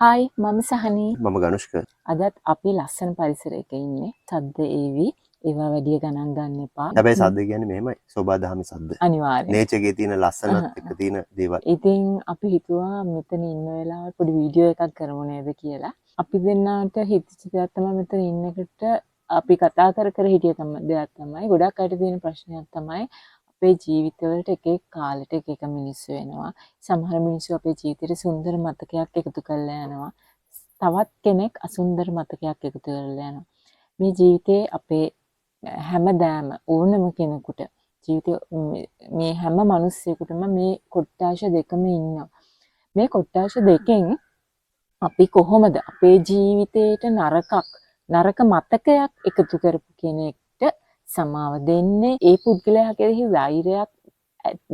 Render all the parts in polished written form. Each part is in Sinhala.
හායි මම සහනී මම ගනුෂ්ක. අදත් අපි ලස්සන පරිසරයක ඉන්නේ. සද්ද ඒවි ඒවා වැඩිය ගණන් ගන්න එපා. හැබැයි සද්ද කියන්නේ මෙහෙමයි. සෝබාදහමේ සද්ද. අනිවාර්යෙන්. නේචර්ගේ තියෙන ලස්සනත් එක්ක තියෙන දේවල්. ඉතින් අපි හිතුවා මෙතන ඉන්න වෙලාවට පොඩි වීඩියෝ එකක් කරමු නේද කියලා. අපි දෙන්නාට හිතච්ච දෙයක් තමයි මෙතන ඉන්නකොට අපි කතා කර හිටිය දෙයක් තමයි. ගොඩක් අයට තියෙන ප්‍රශ්නයක් තමයි අපේ ජීවිතවලට එක එක කාලෙට එක එක මිනිස්සු වෙනවා. සමහර මිනිස්සු අපේ ජීවිතේට සුන්දර මතකයක් එකතු කරලා යනවා. තවත් කෙනෙක් අසුන්දර මතකයක් එකතු කරලා යනවා. මේ ජීවිතේ අපේ හැමදාම ඕනම කෙනෙකුට මේ හැම මිනිස්සෙකුටම මේ කොට්ටාශ දෙකම ඉන්නවා. මේ කොට්ටාශ දෙකෙන් අපි කොහොමද අපේ ජීවිතේට නරක මතකයක් එකතු කරපු කෙනෙක්ට සමාව දෙන්නේ? ඒ පුද්ගලයා කෙරෙහි වෛරයක්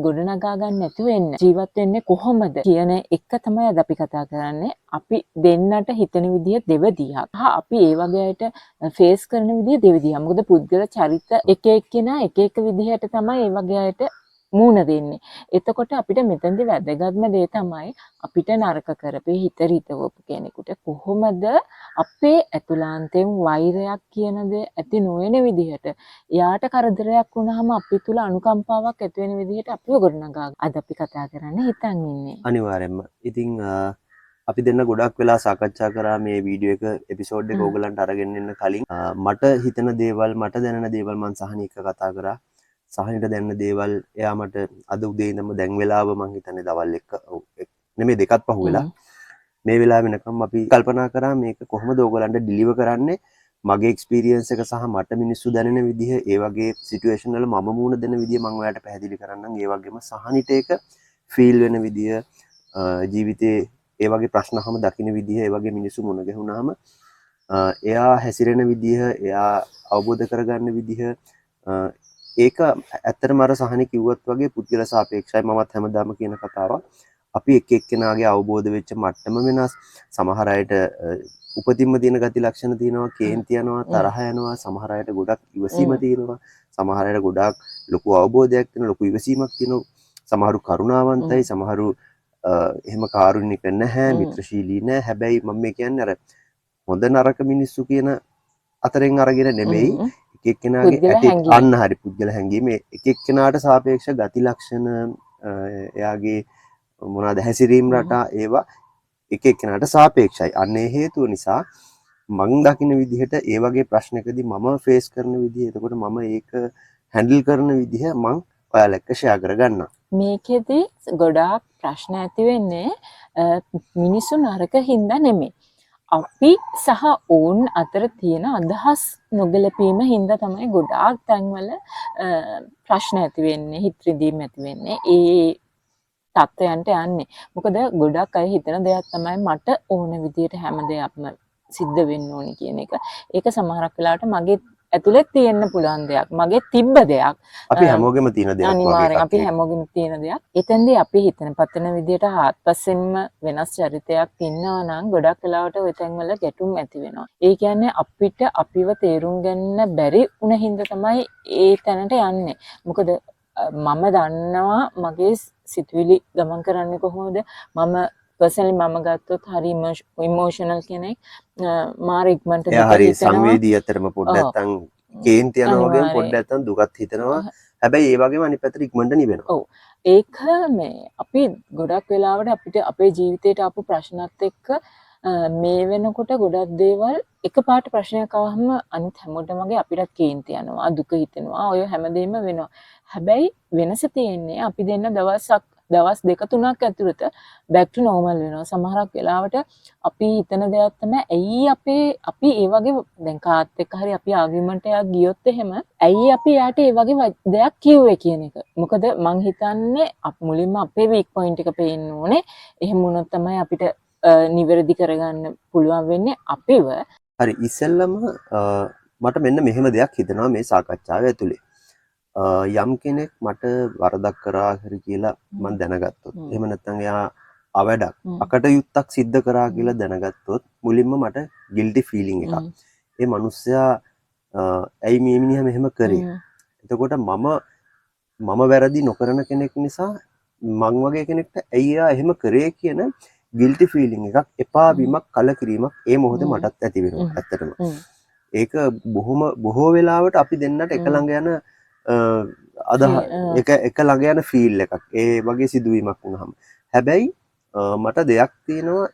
ගොඩනගා ගන්න නැතුව ජීවත් වෙන්නේ කොහොමද කියන එක තමයි අද අපි කතා කරන්නේ. අපි දෙන්නට හිතන විදිය දෙවදියක්. අපි ඒ වගේ අයට ෆේස් කරන විදිය දෙවදියක්. මොකද පුද්ගල චරිත එක එක්කෙනා එක එක විදිහට තමයි ඒ වගේ අයට මූණ දෙන්නේ. එතකොට අපිට මෙතනදී වැදගත්ම දේ තමයි අපිට නරක කරපේ හිත රිතවපු කෙනෙකුට කොහොමද අපේ ඇතුළාන්තයෙන් වෛරයක් කියන දේ ඇති නොවන විදිහට එයාට කරදරයක් වුණාම අපි තුල අනුකම්පාවක් ඇති වෙන විදිහට අපිව ගොඩනගා අද අපි කතා කරන්න හිතන් ඉන්නේ. අනිවාර්යෙන්ම. ඉතින් අපි දෙන්න ගොඩක් වෙලා සාකච්ඡා කරා මේ වීඩියෝ එක එපිසෝඩ් එක ඕගලන්ට අරගෙන එන්න කලින් මට හිතන දේවල් මට දැනෙන දේවල් මම සහනීක කතා කරා. සහනිට දැනෙන දේවල් එයා මට අද උදේ ඉඳන්ම දැන් වෙලාව මං හිතන්නේ දවල් 1 නෙමෙයි 2ක් පහුවෙලා මේ වෙලාව වෙනකම් අපි කල්පනා කරා මේක කොහොමද ඕගලන්ට ඩිලිවර් කරන්නේ. මගේ එක්ස්පීරියන්ස් එක සහ මට මිනිස්සු දැනෙන විදිහ ඒ වගේ සිටුේෂන් වල මම මුණ දෙන විදිහ මම ඔයාලට පැහැදිලි කරන්නම්. ඒ වගේම සහනිට ඒක ෆීල් වෙන විදිහ ජීවිතේ ඒ වගේ ප්‍රශ්න අහම දකින්න විදිහ ඒ වගේ මිනිස්සු මුණ ගැහුණාම එයා හැසිරෙන විදිහ එයා අවබෝධ කරගන්න විදිහ ඒක ඇත්තටම අර සහනි කිව්වත් වගේ පුද්ගල සාපේක්ෂයි. මමත් හැමදාම කියන කතාවක්. අපි එක එක්කෙනාගේ අවබෝධ වෙච්ච මට්ටම වෙනස්. සමහර අයට උපතින්ම තියෙන ගති ලක්ෂණ තියෙනවා, කේන්ති යනවා, තරහ යනවා. සමහර අයට ගොඩක් ඉවසීම තියෙනවා. සමහර අයට ගොඩක් ලොකු අවබෝධයක් තියෙනවා, ලොකු ඉවසීමක් තියෙනවා. සමහරු කරුණාවන්තයි, සමහරු එහෙම කාරුණික නැහැ, මිත්‍රශීලී නැහැ. හැබැයි මම මේ කියන්නේ අර හොඳ නරක මිනිස්සු කියන අතරින් අරගෙන නෙමෙයි. එක එක්කෙනාගේ ඇති අන්න හරි පුද්ගල හැඟීම එක එක්කෙනාට සාපේක්ෂ ගති ලක්ෂණ එයාගේ මොනවාද හැසිරීම් රටා ඒවා එක එක්කෙනාට සාපේක්ෂයි. අන්න ඒ හේතුව නිසා මං දකින විදිහට ඒ වගේ ප්‍රශ්නකදී මම ෆේස් කරන විදිහ එතකොට මම ඒක හැන්ඩල් කරන විදිහ මං ඔයාලා එක්ක ෂෙයා කරගන්නම්. මේකෙදි ගොඩාක් ප්‍රශ්න ඇති වෙන්නේ මිනිස්සු නරක හින්දා නෙමෙයි. අපි සහ ඔවුන් අතර තියෙන අදහස් නොගැලපීම හින්දා තමයි ගොඩාක් තැන්වල ප්‍රශ්න ඇති වෙන්නේ, හිත රිදීම් ඇති වෙන්නේ. ඒ තත්ත්වයන්ට යන්නේ. මොකද ගොඩක් අය හිතන දෙයක් තමයි මට ඕන විදියට හැම දෙයක්ම සිද්ධ වෙන්න ඕනි කියන එක. ඒක සමහරක් වෙලාවට මගේ ඇතුලේ තියෙන්න පුළුවන් දෙයක්. මගේ තිබ්බ දෙයක්. අපි හැමෝගෙම තියෙන දෙයක්. අනිවාර්යෙන් අපි හැමෝගෙම තියෙන දෙයක්. එතෙන්දී අපි හිතන පතන විදියට හාත්පසින්ම වෙනස් චරිතයක් ඉන්නවා නම් ගොඩක් වෙලාවට ওই තැන්වල ගැටුම් ඇති වෙනවා. ඒ කියන්නේ අපිට අපිව තේරුම් ගන්න බැරි වුණ හින්දා තමයි ඒ තැනට යන්නේ. මොකද මම දන්නවා මගේ සිතුවිලි ගමන් කරන්නේ කොහොමද. මම පර්සනලි මම ගත්තොත් හරි ඉමෝෂනල් කෙනෙක්. මාර ඉක්මනට එයා හරි සංවේදී අතරම පොඩ්ඩක් නැත්තම් කේන්ති යනවා වගේ පොඩ්ඩක් නැත්තම් දුකත් හිතනවා. හැබැයි ඒ වගේම අනිත් පැත්තට ඉක්මනට නිවෙනවා. ඔව්. ඒක මේ අපි ගොඩක් වෙලාවට අපිට අපේ ජීවිතේට ආපු ප්‍රශ්නත් එක්ක මේ වෙනකොට ගොඩක් දේවල් එකපාරට ප්‍රශ්නයක් ආවම අනිත් හැමෝටම වගේ අපිටත් කේන්ති යනවා, දුක හිතෙනවා, ඔය හැමදේම වෙනවා. හැබැයි වෙනස තියෙන්නේ අපි දෙන්න දවස් 2-3ක් ඇතුළත back to normal වෙනවා. සමහරක් වෙලාවට අපි හිතන දෙයක් තමයි ඇයි අපි ඒ වගේ දැන් කාත් එක්ක හරි අපි ආගියුමන්ට් එකක් ගියොත් එහෙම ඇයි අපි යාට ඒ වගේ දෙයක් කිව්වේ කියන එක. මොකද මං හිතන්නේ මුලින්ම අපේ weak point එක පේන්න ඕනේ. එහෙම වුණොත් තමයි අපිට නිවැරදි කරගන්න පුළුවන් වෙන්නේ අපිව. හරි ඉස්සෙල්ලම මට මෙන්න මෙහෙම දෙයක් හිතෙනවා මේ සාකච්ඡාව ඇතුලේ. යම් කෙනෙක් මට වරදක් කරා හරි කියලා මම දැනගත්තොත් එහෙම නැත්නම් එයා අවඩක් අකටයුත්තක් සිද්ධ කරා කියලා දැනගත්තොත් මුලින්ම මට ගිල්ටි ෆීලිං එකක්. ඒ මිනිස්සයා ඇයි මේ මිනිහා මෙහෙම කරේ? එතකොට මම වැරදි නොකරන කෙනෙක් නිසා මං වගේ කෙනෙක්ට ඇයි එයා එහෙම කරේ කියන ගිල්ටි ෆීලිං එකක් එපා වීමක් කලකිරීමක් ඒ මොහොතේ මටත් ඇති වෙනවා ඇත්තටම. ඒක බොහෝ වෙලාවට අපි දෙන්නට එක ළඟ යන එක ළඟ යන ෆීල් එකක්. ඒ වගේ සිදුවීමක් වුණාම. හැබැයි මට දෙයක් තියෙනවා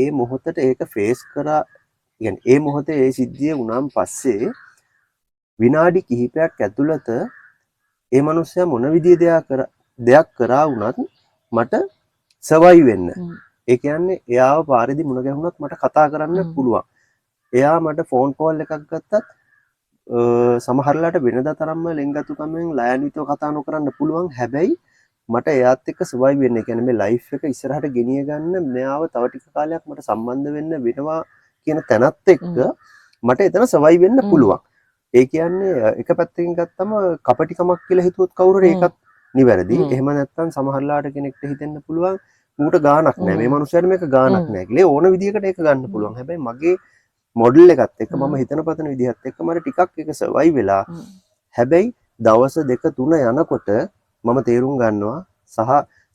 ඒ මොහොතට ඒක ෆේස් කරා කියන්නේ ඒ මොහොතේ ඒ සිද්ධිය වුණාන් පස්සේ විනාඩි කිහිපයක් ඇතුළත ඒ මනුස්සයා මොන විදිහේ දෙයක් කරා වුණත් මට සර්වයිව් වෙන්න. ඒ කියන්නේ එයාව පාරේදී මුණ ගැහුණත් මට කතා කරන්න පුළුවන්. එයා මට ෆෝන් කෝල් එකක් ගත්තත් සමහරලාට වෙනදා තරම්ම ලෙන්ගතුකමෙන් ලයන්විතව කතා නොකරන්න පුළුවන්. හැබැයි මට එයාත් එක්ක සර්වයිව් වෙන්න. ඒ කියන්නේ මේ ලයිෆ් එක ඉස්සරහට ගෙනිය ගන්න මෙයාව තව ටික කාලයක් මට සම්බන්ධ වෙන්න වෙනවා කියන තැනත් එක්ක මට එතන සර්වයිව් වෙන්න පුළුවන්. ඒ කියන්නේ එක පැත්තකින් ගත්තම කපටිකමක් කියලා හිතුවොත් කවුරු හරි ඒකත් නිවැරදි. එහෙම නැත්නම් සමහරලාට කෙනෙක්ට හිතෙන්න පුළුවන් ඌට ගාණක් නැහැ. මේ මනුස්සයාට මේක ගාණක් නැහැ කියලා. ඕන විදිහකට ඒක ගන්න පුළුවන්. හැබැයි මගේ මොඩල් එකත් එක්ක මම හිතන පතන විදිහත් එක්ක මට ටිකක් ඒක සර්වයිව් වෙලා. හැබැයි දවස් 2 3 යනකොට මම තේරුම් ගන්නවා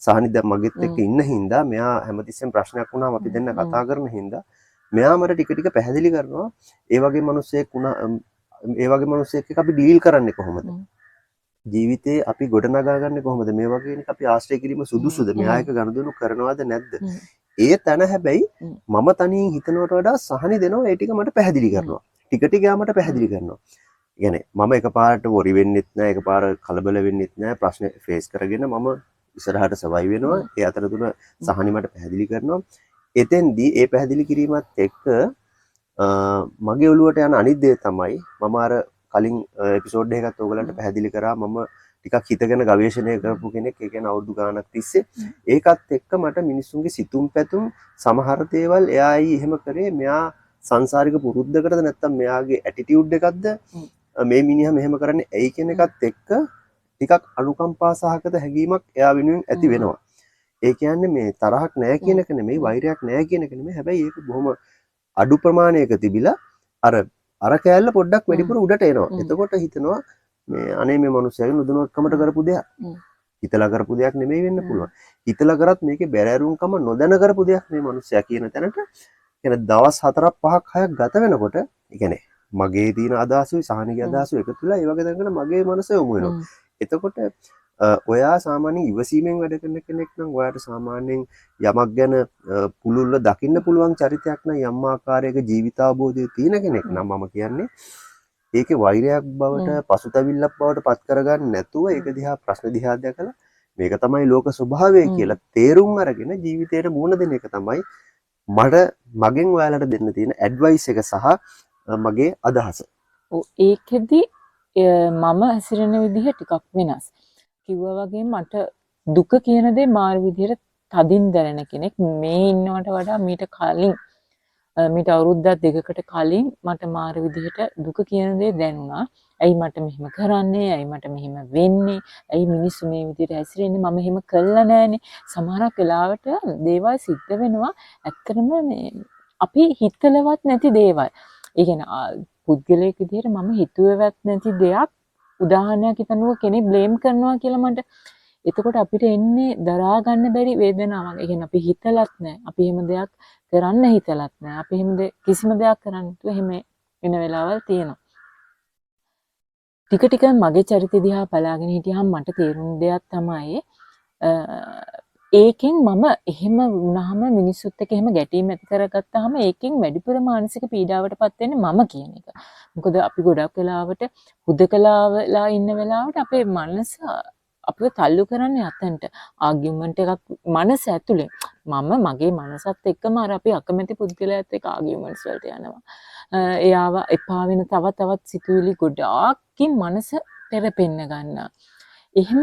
සහනි දැන් මගෙත් එක්ක ඉන්න හින්දා මෙයා හැමතිස්සෙම ප්‍රශ්නයක් වුණාම අපි දෙන්න කතා කරන හින්දා මෙයා මට ටික ටික පැහැදිලි කරනවා ඒ වගේ මිනිස්සෙක් එක්ක අපි ඩීල් කරන්නේ කොහොමද? ජීවිතේ අපි ගොඩනගා ගන්න කොහොමද? මේ වගේ කෙනෙක් අපි ආශ්‍රය කිරීම සුදුසුද? මෙයා එක ගනුදෙනු කරනවද නැද්ද? ඒ තැන හැබැයි මම තනියෙන් හිතනවට වඩා සහනි දෙනවා ඒ ටික මට පැහැදිලි කරනවා. ටික ටික මට පැහැදිලි කරනවා. يعني මම එකපාරට වොරි වෙන්නෙත් නෑ, එකපාර කලබල වෙන්නෙත් නෑ. ප්‍රශ්න ෆේස් කරගෙන මම ඉස්සරහට සර්වයිව් වෙනවා. ඒ අතරතුර සහනි මට පැහැදිලි කරනවා. එතෙන්දී ඒ පැහැදිලි කිරීමත් එක්ක මගේ ඔළුවට යන අනිත් දේ තමයි මම අර කලින් එපිසෝඩ් එකකත් ඔයගලන්ට පැහැදිලි කරා මම ටිකක් හිතගෙන ගවේෂණය කරපු කෙනෙක්. ඒ කියන්නේ අවුරුදු ගාණක් තිස්සේ ඒකත් එක්ක මට මිනිස්සුන්ගේ සිතුම් පැතුම් සමහර දේවල් එයායි එහෙම කරේ මෙයා සංසාරික පුරුද්දකටද නැත්නම් මෙයාගේ ඇටිටියුඩ් එකක්ද මේ මිනිහා මෙහෙම කරන්නේ ඇයි කියන එකත් එක්ක ටිකක් අනුකම්පා සහගත හැඟීමක් එයා වෙනුවෙන් ඇති වෙනවා. ඒ කියන්නේ මේ තරහක් නැහැ කියන එක නෙමෙයි, වෛරයක් නැහැ කියන එක නෙමෙයි. හැබැයි ඒක බොහොම අඩු ප්‍රමාණයක තිබිලා අර කෑල්ල පොඩ්ඩක් වැඩිපුර උඩට එනවා. එතකොට හිතනවා මේ අනේ මේ මිනිස්සයාගේ නුදුනකමට කරපු දෙයක්. හිතලා කරපු දෙයක් නෙමෙයි වෙන්න පුළුවන්. හිතලා කරත් මේකේ බැරෑරුම්කම නොදැන කරපු දෙයක් මේ මිනිස්සයා කියන තැනට කියන්නේ දවස් 4ක් 5ක් 6ක් ගත වෙනකොට ඒ කියන්නේ මගේ තියෙන අදහසුයි සහනිකගේ අදහසුයි එකතු වෙලා ඒ වගේ තැනකට මගේ මනස යොමු වෙනවා. එතකොට ඔයා සාමාන්‍යයෙන් ඉවසීමෙන් වැඩ කරන කෙනෙක් නම් ඔයාට සාමාන්‍යයෙන් යමක් ගැන පුළුල්ව දකින්න පුළුවන් චරිතයක් නම් යම් ආකාරයක ජීවිතාවබෝධය තියෙන කෙනෙක් නම් මම කියන්නේ ඒකේ වෛරයක් බවට පසුතැවිල්ලක් බවට පත් කරගන්න නැතුව ඒක දිහා ප්‍රශ්න දිහා දැකලා මේක තමයි ලෝක ස්වභාවය කියලා තේරුම් අරගෙන ජීවිතේට මුහුණ දෙන එක තමයි මට මගෙන් ඔයාලට දෙන්න තියෙන ඇඩ්වයිස් එක සහ මගේ අදහස. ඒකෙදි මම හැසිරෙන විදිහ ටිකක් වෙනස්. කිව්වා වගේ මට දුක කියන දේ මාර විදිහට තදින් දැනෙන කෙනෙක්. මේ ඉන්නවට වඩා මීට අවුරුද්දක් දෙකකට කලින් මට මාර විදිහට දුක කියන දේ දැනුණා. ඇයි මට මෙහෙම කරන්නේ? ඇයි මට මෙහෙම වෙන්නේ? ඇයි මිනිස්සු මේ විදිහට හැසිරෙන්නේ? මම එහෙම කළා නෑනේ. සමහරක් වෙලාවට දේවල් සිද්ධ වෙනවා. ඇත්තටම මේ අපි හිතලවත් නැති දේවල්. ඒ කියන්නේ පුද්ගලයෙක් විදිහට මම හිතුවේවත් නැති දෙයක් උදාහරණයක් හිතනවා කෙනෙක් බ්ලේම් කරනවා කියලා මට. එතකොට අපිට එන්නේ දරා ගන්න බැරි වේදනාවක්. ඒ කියන්නේ අපි හිතලත් නැහැ. අපි එහෙම දෙයක් කරන්න හිතලත් නැහැ. අපි එහෙම කිසිම දෙයක් කරන්න නැතුව එහෙම වෙන වෙලාවල් තියෙනවා. ටික ටික මගේ චරිතය දිහා බලාගෙන හිටියාම මට තේරුණ දෙයක් තමයි ඒකෙන් මම එහෙම වුණාම මිනිස්සුත් එක්ක එහෙම ගැටීම් ඇති කරගත්තාම ඒකෙන් වැඩිපුර මානසික පීඩාවටපත් වෙන්නේ මම කියන එක. මොකද අපි ගොඩක් වෙලාවට හුදකලාවලා ඉන්න වෙලාවට අපේ මනස අපිව තල්ලු කරන්නේ අතන්ට ආගියුමන්ට් එකක් මනස ඇතුලේ. මගේ මනසත් එක්කම අර අපි අකමැති පුද්ගලයාත් එක්ක ආගියුමන්ට්ස් වලට යනවා. එයාව එපා වෙන තවත් සිතුවිලි ගොඩාක්කින් මනස පෙරපෙන්න ගන්නවා. එහෙම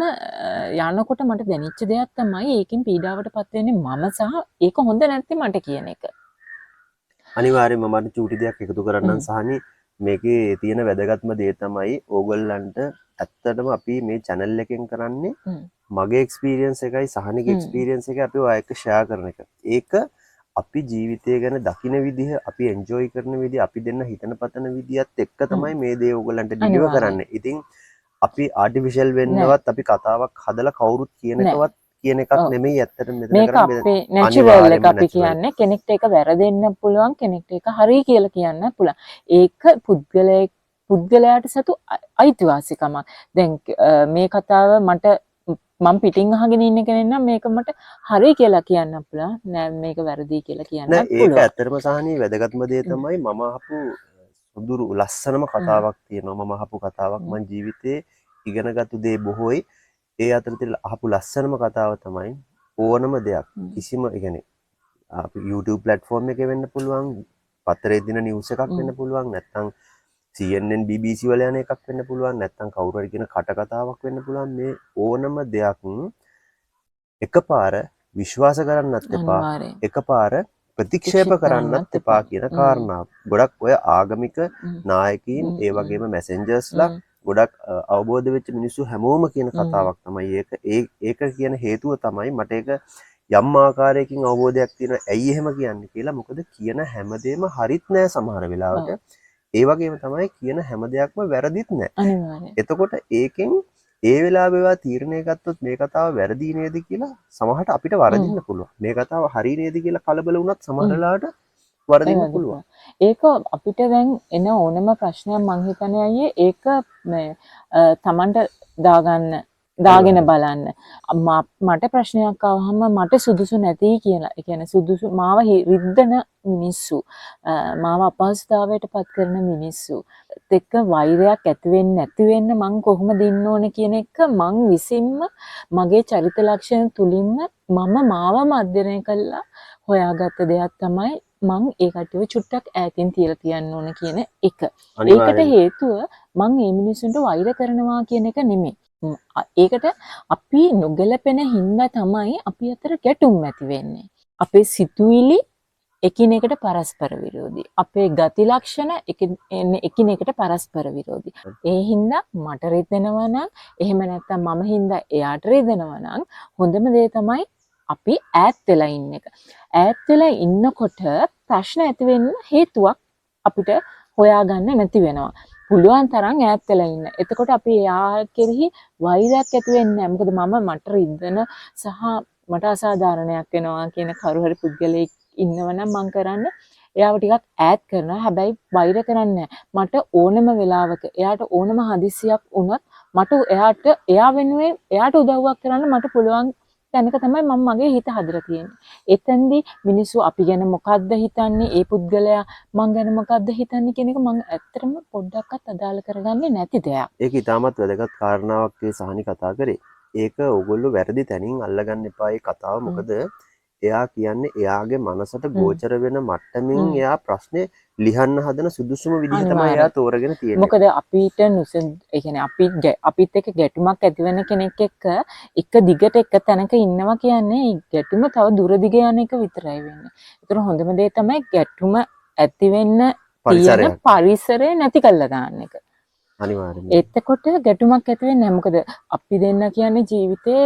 යනකොට මට දැනෙච්ච දෙයක් තමයි ඒකෙන් පීඩාවටපත් වෙන්නේ මම සහ ඒක හොඳ නැති මට කියන එක. අනිවාර්යයෙන්ම මට චූටි දෙයක් එකතු කරන්නම් සහනි මේකේ තියෙන වැදගත්ම දේ තමයි ඕගොල්ලන්ට ඇත්තටම අපි මේ channel එකෙන් කරන්නේ මගේ experience එකයි සහනිගේ experience එකයි අපි ඔය එක share කරන එක. ඒක අපි ජීවිතය ගැන දකින විදිහ, අපි enjoy කරන විදිහ, අපි දෙන්න හිතන පතන විදිහත් එක්ක තමයි මේ දේ ඕගොල්ලන්ට deliver කරන්නේ. ඉතින් අපි ආටිෆිෂල් වෙන්නවත් අපි කතාවක් හදලා කවුරුත් කියන එකවත් කියන එකක් ඔව්. නෙමෙයි ඇත්තටම මෙතන මේක කරන්නේ. අපේ නැචරල් එක අනිවාර්යෙන්ම අපි natural. කියන්නේ කෙනෙක්ට ඒක වැරදෙන්න පුළුවන් කෙනෙක්ට ඒක හරි කියලා කියන්න පුළුවන්. ඒක පුද්ගලයාට සතු අයිතිවාසිකමක්. දැන් මේ කතාව මම පිටින් අහගෙන ඉන්න කෙනෙක් නම් මේක මට හරි කියලා කියන්න පුළුවන්. නෑ මේක වැරදි කියලා කියන්නත් නෑ ඒක පුළුවන්. ඇත්තටම සහනී වැදගත්ම දේ තමයි මම අහපු සුදුරු ලස්සනම කතාවක් තියෙනවා. මම අහපු කතාවක් මං ජීවිතේ ඉගෙනගත්තු දේ බොහෝයි. ඒ අතරතුර අහපු ලස්සනම කතාව තමයි ඕනම දෙයක් කිසිම ඒ කියන්නේ අපි YouTube platform එකේ වෙන්න පුළුවන්, පත්තරේ දින නිවුස් එකක් වෙන්න පුළුවන්, නැත්නම් CNN BBC වල යන එකක් වෙන්න පුළුවන්, නැත්නම් කවුරු හරි කියන කටකතාවක් වෙන්න පුළුවන්. මේ ඕනම දෙයක් එකපාර විශ්වාස කරන්නත් එපා, අනිවාර්යෙන්. එකපාර ප්‍රතික්ෂේප කරන්නත් එපා කියන කාරණාව. ගොඩක් ඔය ආගමික නායකයින් ඒ වගේම මැසෙන්ජර්ස්ලා ගොඩක් අවබෝධ වෙච්ච මිනිස්සු හැමෝම කියන කතාවක් තමයි ඒක. ඒක කියන හේතුව තමයි මට ඒක යම් ආකාරයකින් අවබෝධයක් තියෙනවා. ඇයි එහෙම කියන්නේ කියලා. මොකද කියන හැමදේම හරිත් නෑ සමහර වෙලාවට. ඒ වගේම තමයි කියන හැම දෙයක්ම වැරදිත් නෑ. අනිවාර්යෙන්. එතකොට ඒකෙන් ඒ වෙලාවෙවා තීරණය ගත්තොත් මේ කතාව වැරදි නේද කියලා සමහරට අපිට වරදින්න පුළුවන්. මේ කතාව හරි නේද කියලා කලබල වුණත් සමහර වෙලාවට වරදින්න පුළුවන්. ඒක අපිට දැන් එන ඕනම ප්‍රශ්නයක් මං හිතන්නේ අයියේ ඒක මේ Tamanට දාගෙන බලන්න. මට ප්‍රශ්නයක් ආවහම මට සුදුසු නැති කියලා. ඒ කියන්නේ සුදුසු මාව රිද්දන මිනිස්සු, මාව අපහසුතාවයට පත් කරන මිනිස්සු එක්ක වෛරයක් ඇති වෙන්නේ නැති වෙන්න මං කොහොමද ඉන්න ඕනේ කියන එක මං විසින්ම මගේ චරිත ලක්ෂණ තුලින්ම මම මාවම අධ්‍යයනය කළා හොයාගත්ත දෙයක් තමයි මං ඒ කට්ටියව චුට්ටක් ඈතින් තියලා තියන්න ඕන කියන එක. ඒකට හේතුව මං මේ මිනිස්සුන්ට වෛර කරනවා කියන එක නෙමෙයි. ඒකට අපි නොගැලපෙන හින්දා තමයි අපි අතර ගැටුම් ඇති වෙන්නේ. අපේ සිතුවිලි එකිනෙකට පරස්පර විරෝධී. අපේ ගති ලක්ෂණ එකිනෙකට පරස්පර විරෝධී. ඒ හින්දා මට රිදෙනවා නම් එහෙම නැත්නම් මම හින්දා එයාට රිදෙනවා නම් හොඳම දේ තමයි අපි ඈත් වෙලා ඉන්න එක. ඈත් වෙලා ඉන්නකොට ප්‍රශ්න ඇති වෙන්න හේතුවක් අපිට හොයාගන්න නැති වෙනවා. පුළුවන් තරම් ඈත් වෙලා ඉන්න. එතකොට අපි එයා කෙරෙහි වෛරයක් ඇති වෙන්නේ නැහැ. මොකද මට රිදෙන සහ මට අසාධාරණයක් වෙනවා කියන කවුරු හරි පුද්ගලයෙක් ඉන්නවනම් මං කරන්නේ එයාව ටිකක් ඈත් කරනවා. හැබැයි වෛර කරන්නේ මට ඕනම වෙලාවක එයාට ඕනම හදිස්සියක් වුණොත් මට එයා වෙනුවෙන් එයාට උදව්වක් කරන්න මට පුළුවන් තැනක තමයි මම මගේ හිත හදලා තියෙන්නේ. එතෙන්දී මිනිස්සු අපි ගැන මොකද්ද හිතන්නේ, ඒ පුද්ගලයා මං ගැන මොකද්ද හිතන්නේ කියන එක මං ඇත්තටම පොඩ්ඩක්වත් අදාළ කරගන්නේ නැති දෙයක්. ඒක ඉතාමත් වැදගත් කාරණාවක් ඒ සහනි කතා කරේ. ඒක ඕගොල්ලෝ වැරදි තැනින් අල්ලගන්න එපා ඒ කතාව. මොකද එයා කියන්නේ එයාගේ මනසට ගෝචර වෙන මට්ටමින් එයා ප්‍රශ්නේ ලියන්න හදන සුදුසුම විදිහ තමයි එයා තෝරගෙන තියෙන්නේ. මොකද අපිට ඒ කියන්නේ අපිත් එක්ක ගැටුමක් ඇති වෙන කෙනෙක් එක්ක එක දිගට එක තැනක ඉන්නවා කියන්නේ ගැටුම තව දුර දිග යන එක විතරයි වෙන්නේ. ඒතර හොඳම දේ තමයි ගැටුම ඇති වෙන්න තියෙන පරිසරය නැති කරලා දාන්න එක. අනිවාර්යයෙන්ම. එතකොට ගැටුමක් ඇති වෙන්නේ නැහැ. මොකද අපි දෙන්න කියන්නේ ජීවිතේ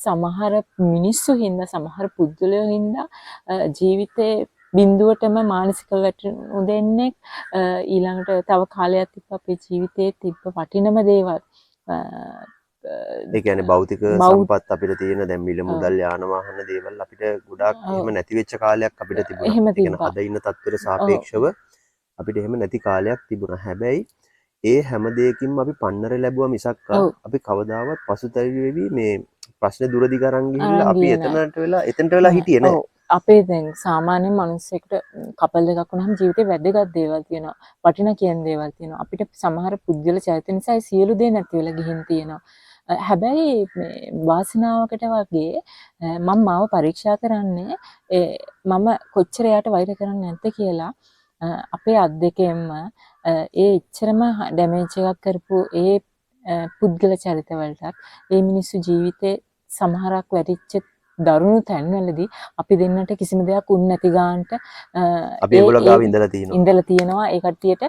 සමහර මිනිස්සු හින්දා සමහර පුද්ගලයෝ හින්දා ජීවිතේ බිඳුවටම මානසික වැටුණු දෙන්නේ ඊළඟට තව කාලයක් තිබ්බ අපේ ජීවිතේ තිබ්බ වටිනම දේවල් ඒ කියන්නේ භෞතික සම්පත් අපිට තියෙන දැන් මිල මුදල් යාන වාහන දේවල් අපිට ගොඩාක් එහෙම නැති වෙච්ච කාලයක් අපිට තිබුණා. ඒ කියන්නේ අද ඉන්න තත්ත්වයට සාපේක්ෂව අපිට එහෙම නැති කාලයක් තිබුණා. හැබැයි ඒ හැම දෙයකින්ම අපි පන්නර ලැබුවා මිසක් අපි කවදාවත් පසුතැවෙවි මේ ප්‍රශ්න දුර දිග අරන් ගිහිල්ලා අපි එතනට වෙලා හිටියේ නෑ. අපේ දැන් සාමාන්‍ය මිනිස්සෙකුට කපල් දෙකක් වුණාම ජීවිතේ වැදගත් දේවල් තියෙනවා. වටිනා කියන දේවල් තියෙනවා. අපිට සමහර පුද්ගල චරිත නිසා සියලු දේ නැති වෙලා ගිහින් තියෙනවා. හැබැයි මේ වාසනාවකට වගේ මම මාව පරීක්ෂා කරන්නේ මම කොච්චර යාට වෛර කරන්නේ නැද්ද කියලා අපේ අත් දෙකෙන්ම ඒ එච්චරම ඩැමේජ් එකක් කරපු ඒ පුද්ගල චරිතවලටත් ඒ මිනිස්සු ජීවිතේ සමහරක් වැටිච්ච දරුණු තැන්වලදී අපි දෙන්නට කිසිම දෙයක් උන් නැති ගානට අපි ඒගොල්ලෝ ගාව ඉඳලා තියෙනවා ඒ කට්ටියට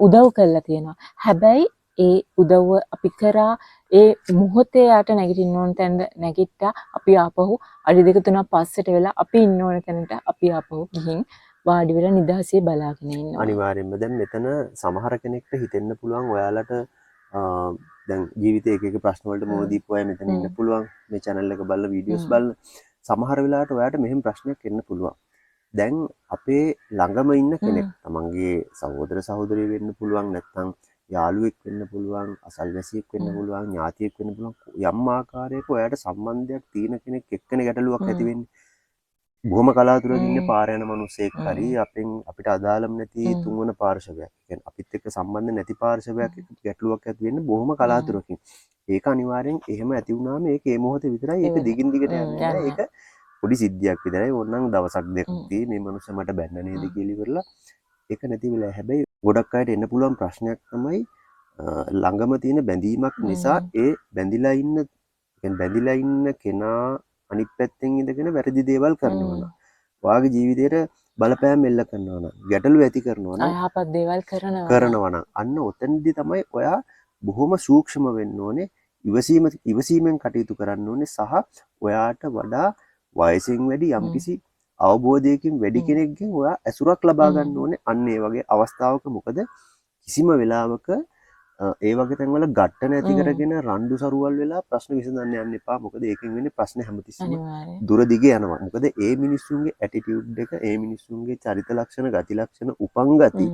උදව් කරලා තියෙනවා. හැබැයි ඒ උදව්ව අපි කරා ඒ මොහොතේ යාට නැගිටින්න ඕන තැනට නැගිට්ටා. අපි ආපහු අඩි දෙක තුනක් පස්සට වෙලා අපි ඉන්න ඕන තැනට අපි ආපහු ගිහින් වාඩි වෙලා නිදහසේ බලාගෙන ඉන්නවා. අනිවාර්යයෙන්ම දැන් මෙතන සමහර කෙනෙක්ට හිතෙන්න පුළුවන් ඔයාලට දැන් ජීවිතේ එක එක ප්‍රශ්න වලට මුහුණ දීපු අය මෙතන ඉන්න පුළුවන් මේ channel එක බලලා වීඩියෝස් බලලා සමහර වෙලාවට ඔයාලට මෙහෙම ප්‍රශ්නයක් එන්න පුළුවන්. දැන් අපේ ළඟම ඉන්න කෙනෙක් තමන්ගේ සහෝදර සහෝදරිය වෙන්න පුළුවන් නැත්නම් යාළුවෙක් වෙන්න පුළුවන් අසල්වැසියෙක් වෙන්න පුළුවන් ඥාතියෙක් වෙන්න පුළුවන් යම් ආකාරයක ඔයාලට සම්බන්ධයක් තියෙන කෙනෙක් එක්කනේ ගැටලුවක් ඇති වෙන්නේ. බොහොම කලාතුරකින් ඉන්න පාර යන මිනිස්සෙක් හරි අපිට අදාළම නැති තුන්වන පාර්ශවයක්. කියන්නේ අපිත් එක්ක සම්බන්ධ නැති පාර්ශවයක් එක්ක ගැටලුවක් ඇති වෙන්නේ බොහොම කලාතුරකින්. ඒක අනිවාර්යෙන් එහෙම ඇති වුණාම ඒක ඒ මොහොතේ විතරයි ඒක දිගින් දිගට යන්නේ නැහැ. ඒක පොඩි සිද්ධියක් විතරයි. ඕනනම් දවසක් දෙකක් තියෙයි මේ මනුස්සයා මට බැන්න නේද කියලා ඉවරලා ඒක නැති වෙලා. හැබැයි ගොඩක් අයට එන්න පුළුවන් ප්‍රශ්නයක් තමයි ළඟම තියෙන බැඳීමක් නිසා ඒ බැඳිලා ඉන්න කෙනා අනිත් පැත්තෙන් ඉඳගෙන වැරදි දේවල් කරනවා නම් ඔයාගේ ජීවිතේට බලපෑම් එල්ල කරනවා නම් ගැටලු ඇති කරනවා නම් අයහපත් දේවල් කරනවා නම් අන්න ඔතනදී තමයි ඔයා බොහොම සූක්ෂම වෙන්න ඕනේ. ඉවසීමෙන් කටයුතු කරන්න ඕනේ සහ ඔයාට වඩා වයසින් වැඩි යම්කිසි අවබෝධයකින් වැඩි කෙනෙක්ගෙන් ඔයා ඇසුරක් ලබා ගන්න ඕනේ. අන්න ඒ වගේ අවස්ථාවක මොකද කිසිම වෙලාවක ඒ වගේ තැන්වල ගැට්ට නැති කරගෙන රණ්ඩු සරුවල් වෙලා ප්‍රශ්න විසඳන්න යන්න එපා. මොකද ඒකෙන් වෙන්නේ ප්‍රශ්න හැමතිස්සෙම දුර දිගේ යනවා. මොකද ඒ මිනිස්සුන්ගේ ඇටිටියුඩ් එක, ඒ මිනිස්සුන්ගේ චරිත ලක්ෂණ, ගති ලක්ෂණ, උපංගති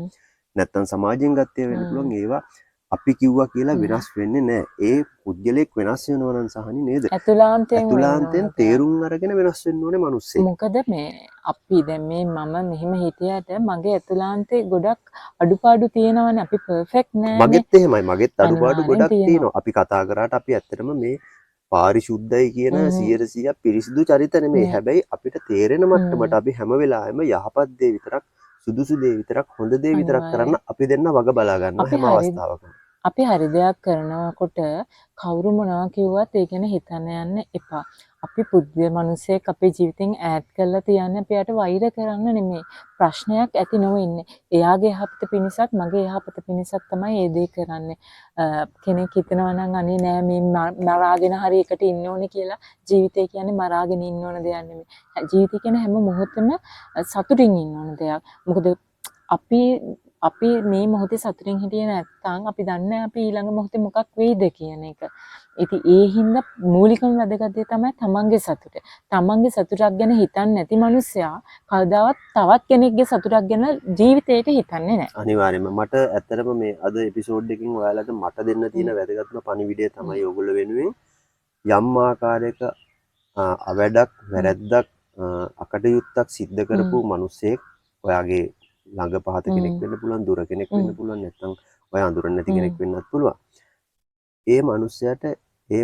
නැත්තම් සමාජයෙන් ගත්තේ වෙන්න පුළුවන්. ඒවා අපි කිව්වා කියලා වෙනස් වෙන්නේ නැහැ. ඒ පුද්ගලෙක් වෙනස් වෙනවා නම් සහනි නේද? ඇතුළාන්තයෙන් තේරුම් අරගෙන වෙනස් වෙන්න ඕනේ මිනිස්සෙක්. මොකද මේ අපි දැන් මේ මම මෙහෙම හිටියට මගේ ඇතුළාන්තේ ගොඩක් අඩුපාඩු තියෙනවනේ. අපි පර්ෆෙක්ට් නෑනේ. මගෙත් එහෙමයි. මගෙත් අඩුපාඩු ගොඩක් තියෙනවා. අපි කතා කරාට අපි ඇත්තටම මේ පාරිශුද්ධයි කියන 100% පිරිසිදු චරිත නෙමෙයි. හැබැයි අපිට තේරෙන මට්ටමට අපි හැම වෙලාවෙම යහපත් දේ විතරක්, සුදුසු දේ විතරක්, හොඳ දේ විතරක් කරන්න අපි දෙන්න වග බලා ගන්නවා හැම අවස්ථාවකම. අපි හරි දෙයක් කරනකොට කවුරු මොනවා කිව්වත් ඒ ගැන හිතන්න යන්න එපා. අපි පුද්ගල මිනිසෙක් අපේ ජීවිතෙන් ඈඩ් කරලා තියන්නේ අපි යට වෛර කරන්න නෙමෙයි. ප්‍රශ්නයක් ඇති නොවෙ ඉන්නේ. එයාගේ යහපත පිණිසත් මගේ යහපත පිණිසත් තමයි මේ දේ කරන්නේ. කෙනෙක් හිතනවා නම් අනේ නෑ මේ මරාගෙන හරි එකට ඉන්න ඕනේ කියලා. ජීවිතය කියන්නේ මරාගෙන ඉන්න ඕන දෙයක් නෙමෙයි. ජීවිතය කියන්නේ හැම මොහොතෙම සතුටින් ඉන්න ඕන දෙයක්. මොකද අපි මේ මොහොතේ සතුටින් හිටියේ නැත්නම් අපි දන්නේ අපි ඊළඟ මොහොතේ මොකක් වෙයිද කියන එක. ඉතින් ඒ හින්දා මූලිකම වැදගත් දේ තමයි තමන්ගේ සතුට. තමන්ගේ සතුටක් ගැන හිතන්නේ නැති මිනිස්සයා කවදාවත් තවත් කෙනෙක්ගේ සතුටක් ගැන ජීවිතේට හිතන්නේ නැහැ. අනිවාර්යයෙන්ම මට ඇත්තටම මේ අද එපිසෝඩ් එකකින් ඔයාලට මට දෙන්න තියෙන වැදගත්ම පණිවිඩය තමයි ඔයගොල්ලෝ වෙනුවෙන් යම් ආකාරයක අවැඩක්, වැරැද්දක්, අකටයුත්තක් සිද්ධ කරපු මිනිස්සෙක් ඔයාගේ ළඟ පහත කෙනෙක් වෙන්න පුළුවන්, දුර කෙනෙක් වෙන්න පුළුවන්, නැත්නම් ඔය අඳුරන්නේ නැති කෙනෙක් වෙන්නත් පුළුවන්. ඒ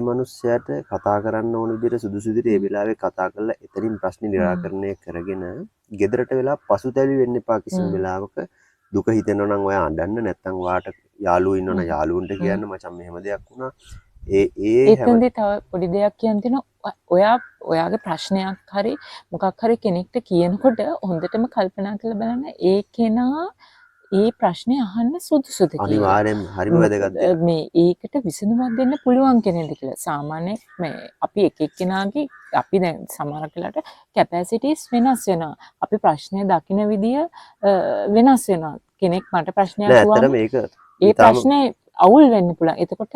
මනුස්සයාට කතා කරන්න ඕන විදිහට සුදුසු විදිහට ඒ වෙලාවේ කතා කරලා එතනින් ප්‍රශ්නේ निराකරණය කරගෙන ගෙදරට වෙලා පසුතැවි වෙන්න එපා. කිසිම වෙලාවක දුක හිතෙනවා නම් ඔයා අඬන්න, නැත්නම් ඔයාට යාළුවෝ ඉන්නවා නම් යාළුවන්ට කියන්න මචං මෙහෙම දෙයක් වුණා. එතෙන්දී තව පොඩි දෙයක් කියන්න තියෙනවා. ඔයාගේ ප්‍රශ්නයක් හරි මොකක් හරි කෙනෙක්ට කියනකොට හොඳටම කල්පනා කරලා බලන්න ඒ කෙනා ඒ ප්‍රශ්නේ අහන්න සුදුසුද කියලා. අනිවාර්යෙන්ම හරිම වැදගත් දෙයක්. මේ ඒකට විසඳුමක් දෙන්න පුළුවන් කෙනෙක්ද කියලා. සාමාන්‍ය මේ අපි එක එක්කෙනාගේ අපි දැන් සමහර වෙලාවට කැපැසිටිස් වෙනස් වෙනවා. අපි ප්‍රශ්නේ දකින විදිය වෙනස් වෙනවා. කෙනෙක් මට ප්‍රශ්නයක් අහුවම ඒ ප්‍රශ්නේ අවුල් වෙන්න පුළුවන්. එතකොට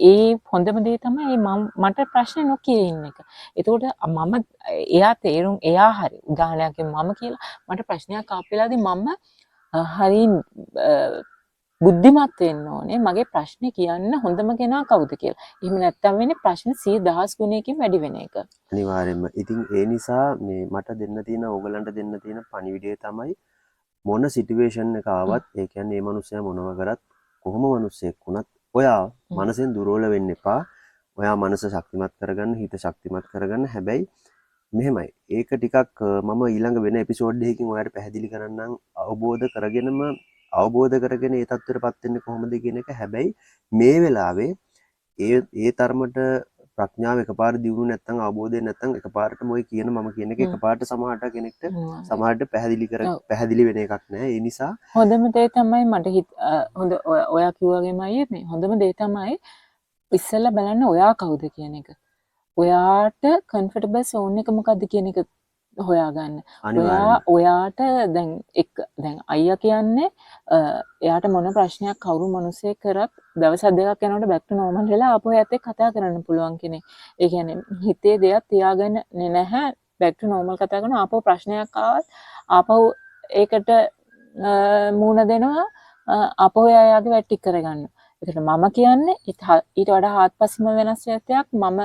ඒ හොඳම දේ තමයි මට ප්‍රශ්නේ නොකිය ඉන්න එක. එතකොට මම එයා හරි උදාහරණයක් මම කියලා මට ප්‍රශ්නයක් ආපෙලාදී මම හරි බුද්ධිමත් වෙන්න ඕනේ මගේ ප්‍රශ්නේ කියන්න හොඳම කෙනා කවුද කියලා. එහෙම නැත්නම් වෙන්නේ ප්‍රශ්න 100,000 ගුණයකින් වැඩි වෙන එක. අනිවාර්යයෙන්ම. ඉතින් ඒ නිසා මේ මට දෙන්න තියෙන ඕගලන්ට දෙන්න තියෙන පණිවිඩය තමයි මොන සිටුේෂන් එක ආවත් ඒ කියන්නේ මේ මිනිස්සයා මොනවා කරත් කොහොම මිනිස්සෙක් වුණත් ඔයා මනසෙන් දුර්වල වෙන්න එපා. ඔයා මනස ශක්තිමත් කරගන්න, හිත ශක්තිමත් කරගන්න. හැබැයි මෙහෙමයි. ඒක ටිකක් මම ඊළඟ වෙන එපිසෝඩ් එකකින් ඔයාලට පැහැදිලි කරන්නම්. අවබෝධ කරගෙන ඒ තත්ත්වයටපත් වෙන්නේ කොහොමද කියන එක. හැබැයි මේ වෙලාවේ ඒ තරමට ප්‍රඥාව එකපාර දියුණු නැත්නම් අවබෝධය නැත්නම් එකපාරටම ඔය කියන මම කියන එක එකපාරට සමහරට කෙනෙක්ට සමහරට පැහැදිලි වෙන එකක් නෑ. ඒ නිසා හොඳම දේ තමයි මට හොඳ ඔයා කිව්වාගේමයි මේ හොඳම දේ තමයි ඉස්සෙල්ලා බලන්න ඔයා කවුද කියන එක. ඔයාට කම්ෆර්ටබල් සෝන් එක මොකද්ද කියන එක හොයාගන්න. ඔයාට දැන් දැන් අයියා කියන්නේ එයාට මොන ප්‍රශ්නයක් කවුරු මිනිස්සේ කරත් දවස් දෙකක් යනකොට back to normal වෙලා ආපහු එයාත් එක්ක කතා කරන්න පුළුවන් කෙනෙක්. ඒ කියන්නේ හිතේ දෙයක් තියාගෙන නැහැ back to normal කතා කරන ආපහු ප්‍රශ්නයක් ආවත් ආපහු ඒකට මූණ දෙනවා ආපහු එයාගේ වැඩ ටික කරගන්න. ඒකට මම කියන්නේ ඊට වඩා හාත්පසින්ම වෙනස් දෙයක්. මම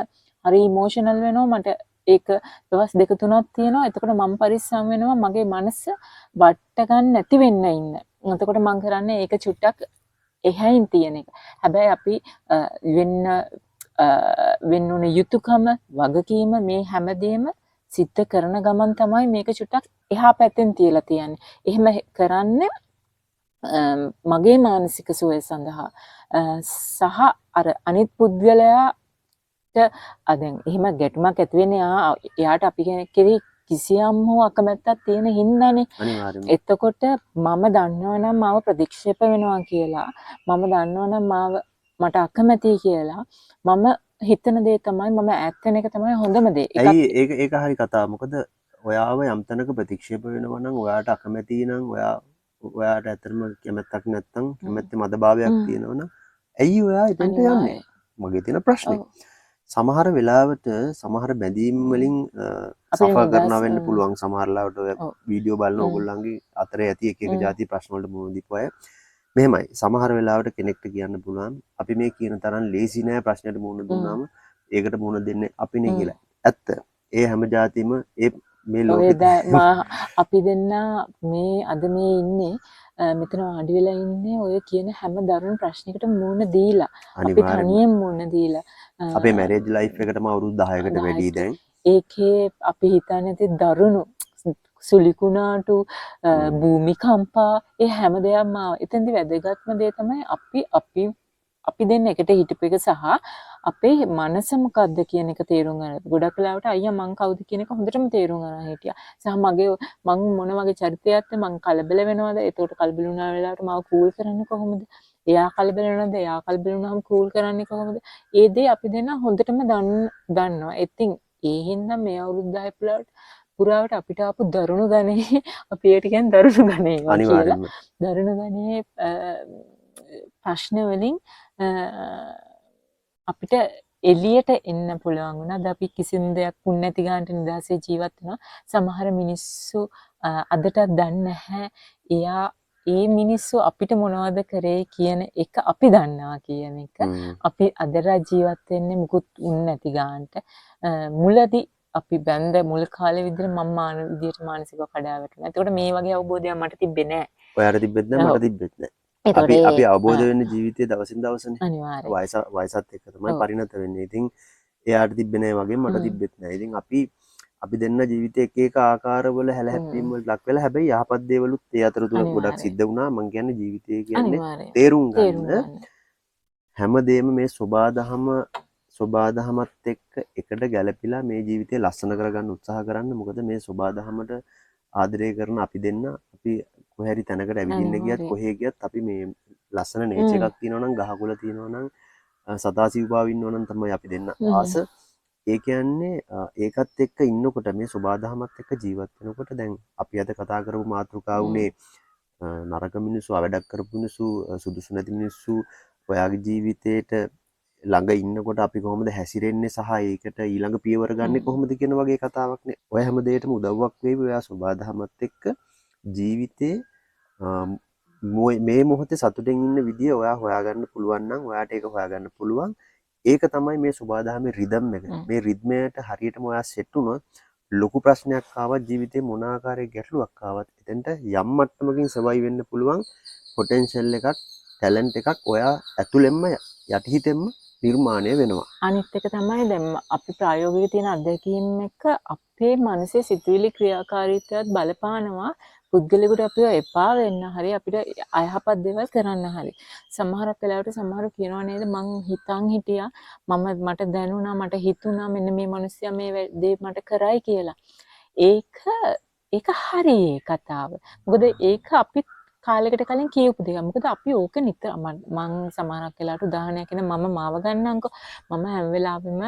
හරි ඉමෝෂනල් වෙනවා මට ඒක දවස් දෙක තුනක් තියෙනවා. එතකොට මම පරිස්සම් වෙනවා මගේ මනස වට ගන්න නැති වෙන්න ඉන්න. එතකොට මම කරන්නේ ඒක චුට්ටක් එහයින් තියෙන එක. හැබැයි අපි වෙන්න ඕන යුතුයකම වගකීම මේ හැමදේම සිද්ධ කරන ගමන් තමයි මේක චුට්ටක් එහා පැත්තෙන් තියලා තියන්නේ. එහෙම කරන්නේ මගේ මානසික සුවය සඳහා සහ අර අනිත් පුද්ගලයා දැන් එහෙම ගැටුමක් ඇති වෙන්නේ එයාට අපි කෙනෙක් කිසියම් හෝ අකමැත්තක් තියෙන හින්දානේ. අනිවාර්යයෙන්ම. එතකොට මම දන්නවනම් මාව ප්‍රතික්ෂේප වෙනවා කියලා මම දන්නවනම් මට අකමැතියි කියලා මම හිතන දේ තමයි මම ඈත් වෙන එක තමයි හොඳම දේ. ඇයි ඒක හරි කතාව. මොකද ඔයාව යම් තැනක ප්‍රතික්ෂේප වෙනවා නම් ඔයාට අකමැති නම් ඔයාට ඇත්තටම කැමැත්තක් නැත්තම් කැමැත්තේ මදභාවයක් තියෙනවා නම් ඇයි ඔයා එතනට යන්නේ? මගේ තියෙන ප්‍රශ්නේ. සමහර වෙලාවට සමහර බැඳීම් වලින් සෆර් කරනවා වෙන්න පුළුවන්. සමහර ලාවට ඔය වීඩියෝ බලන ඕගොල්ලන්ගේ අතරේ ඇති එක එක જાති ප්‍රශ්න වලට මුහුණ දීපු අය මෙහෙමයි. සමහර වෙලාවට කෙනෙක්ට කියන්න පුළුවන් අපි මේ කියන තරම් ලේසි නෑ ප්‍රශ්නයට මුහුණ දුන්නාම ඒකට මුහුණ දෙන්නේ අපිනේ කියලා. ඇත්ත. ඒ හැම જાතිම මේ ලෝකේ අපි දෙන්න මේ අද මේ ඉන්නේ මෙතන වාඩි වෙලා ඉන්නේ ඔය කියන හැම දරුණු ප්‍රශ්නයකට මුහුණ දීලා අපි තනියෙන් මුහුණ දීලා අපේ මැරේජ් ලයිෆ් එකටම අවුරුදු 10කට වැඩි දැන් ඒකේ අපි හිතන්නේ නැති දරුණු සුලිකුණාටු භූමිකම්පා ඒ හැම දෙයක්ම එතෙන්දි වැදගත්ම දේ තමයි අපි දෙන්න එකට හිටපු එක සහ අපේ මනස මොකද්ද කියන එක තේරුම් ගන්න. ගොඩක් වෙලාවට අයියා මං කවුද කියන එක හොඳටම තේරුම් ගන්න හිටියා. සහ මං මොන වගේ චරිතයක්ද මං කලබල වෙනවද? ඒකට කලබල වුණා වෙලාවට මාව කූල් කරන්නේ කොහොමද? එයා කලබල වෙනවද? එයා කලබල වුණාම කූල් කරන්නේ කොහොමද? ඒ දේ අපි දෙන්න හොඳටම දන්නවා. ඉතින් ඒ හින්දා මේ අවුරුදු 10 පුරාවට අපිට ආපු දරුණු ගණේ අපි ඒට කියන්නේ දරුණු ගණේ කියලා. දරුණු ගණේ ප්‍රශ්න වලින් අපිට එළියට එන්න පුළුවන් වුණා. අපි කිසිම දෙයක් වුණ නැති ගන්නට නිදහසේ ජීවත් වෙනවා. සමහර මිනිස්සු අදටත් දන්නේ නැහැ ඒ මිනිස්සු අපිට මොනවද කරේ කියන එක අපි දන්නවා කියන එක. අපි අදට ජීවත් වෙන්නේ මුකුත් වුණ නැති ගන්නට. මුලදී අපි බැඳ මුල් කාලේ විදිහට මම විදිහට මානසිකව කඩා වැටුණා. ඒකට මේ වගේ අවබෝධයක් මට තිබ්බේ නැහැ. ඔයාට තිබෙත් නැහැ මට තිබෙත් නැහැ. අපි අවබෝධ වෙන්නේ ජීවිතයේ දවසින් දවසනේ. අනිවාර්යයෙන්. වයසත් එක්ක තමයි පරිණත වෙන්නේ. ඉතින් එයාට තිබ්බේ නැහැ වගේ මට තිබෙත් නැහැ. ඉතින් අපි දෙන්න ජීවිතේ එක එක ආකාරවල හැලහැප්පීම් වලට ලක් වෙලා හැබැයි යහපත් දේවලුත් ඒ අතරතුර ගොඩක් සිද්ධ වුණා. මම කියන්නේ ජීවිතය කියන්නේ තේරුම් ගන්න හැමදේම මේ සබාදහමත් එක්ක එකට ගැළපිලා මේ ජීවිතය ලස්සන කරගන්න උත්සාහ කරන්න. මොකද මේ සබාදහමට ආදරය කරන අපි දෙන්න අපි කොහරි තැනකට ඇවිදින්න ගියත් කොහේ ගියත් අපි මේ ලස්සන නේචර් එකක් තියෙනවා නම් ගහකොළ තියෙනවා නම් සදාසිව්භාව ඉන්නවා නම් තමයි අපි දෙන්න ආස. ඒ කියන්නේ ඒකත් එක්ක ඉන්නකොට මේ සබාදහමත් එක්ක ජීවත් වෙනකොට දැන් අපි අද කතා කරපු මාතෘකාව උනේ නරක මිනිස්සු අවඩක් කරපු මිනිස්සු සුදුසු නැති මිනිස්සු ඔයාගේ ජීවිතේට ළඟ ඉන්නකොට අපි කොහොමද හැසිරෙන්නේ සහ ඒකට ඊළඟ පියවර ගන්නෙ කොහොමද කියන වගේ කතාවක්නේ. ඔය හැම දෙයකටම උදව්වක් වෙයි ඔයා සබාදහමත් එක්ක ජීවිතේ මේ මොහොතේ සතුටින් ඉන්න විදිය ඔයා හොයාගන්න පුළුවන් නම් ඔයාට ඒක හොයාගන්න පුළුවන්. ඒක තමයි මේ සබාදහමේ රිද්ම් එක. මේ රිද්මයට හරියටම ඔයා සෙට් වුණොත් ලොකු ප්‍රශ්නයක් ආවත් ජීවිතේ මොන ආකාරයක ගැටලුවක් ආවත් එතෙන්ට යම් මට්ටමකින් සර්වයිව් වෙන්න පුළුවන් පොටෙන්ෂල් එකක් ටැලන්ට් එකක් ඔයා ඇතුළෙන්ම යටිහිතෙන්ම නිර්මාණය වෙනවා. අනිත් එක තමයි දැන් අපි ප්‍රායෝගිකව තියෙන අත්දැකීම් එක අපේ මනසේ සිතුවිලි ක්‍රියාකාරීත්වයත් බලපානවා. පුද්ගලයෙකුට අපිව එපා වෙන්න හරි අපිට අයහපත් දේවල් කරන්න හරි. සමහරක් වෙලාවට සමහරු කියනවා නේද මං හිටියා මට දැනුණා මට හිතුණා මෙන්න මේ මිනිස්සයා මේ දේ මට කරයි කියලා. ඒක හරි කතාව. මොකද ඒක අපි කාලෙකට කලින් කියපු දෙයක්. මොකද අපි ඕක නිතර මං සමහරක් වෙලාවට උදාහරණයක් කියන මම මාව ගන්නම්කෝ. මම හැම වෙලාවෙම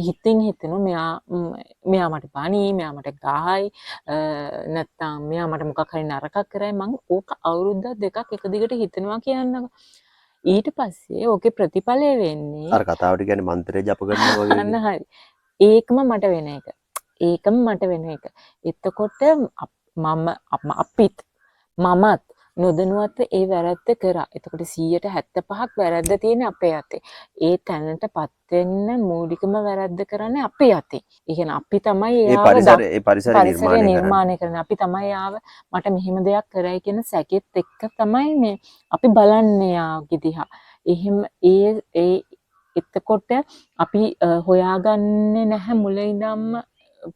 හිතින් හිතෙනවා මෙයා මට බනී, මෙයා මට ගහයි, නැත්තම් මෙයා මට මොකක් හරි නරකක් කරයි. මං ඕක අවුරුද්දක් දෙකක් එක දිගට හිතනවා කියන්නකො. ඊට පස්සේ ඕකේ ප්‍රතිඵලය වෙන්නේ අර කතාවට කියන්නේ මන්ත්‍රය ජප කරනවා වගේ. අන්න හරි. ඒකම මට වෙන එක. ඒකම මට වෙන එක. එතකොට අපිත් මමත් නොදැනුවත්ව ඒ වැරද්ද කරා. එතකොට 175ක් වැරද්ද තියෙන අපේ අතේ. ඒ තැනටපත් වෙන්න මූලිකම වැරද්ද කරන්නේ අපේ අතේ. ඒ කියන්නේ අපි තමයි ඒ පරිසරය නිර්මාණය කරන්නේ. අපි තමයි මට මෙහෙම දෙයක් කරයි කියන සැකෙත් එක්ක තමයි මේ අපි බලන්නේ යාගේ දිහා. එහෙම එතකොට අපි හොයාගන්නේ නැහැ මුල ඉඳන්ම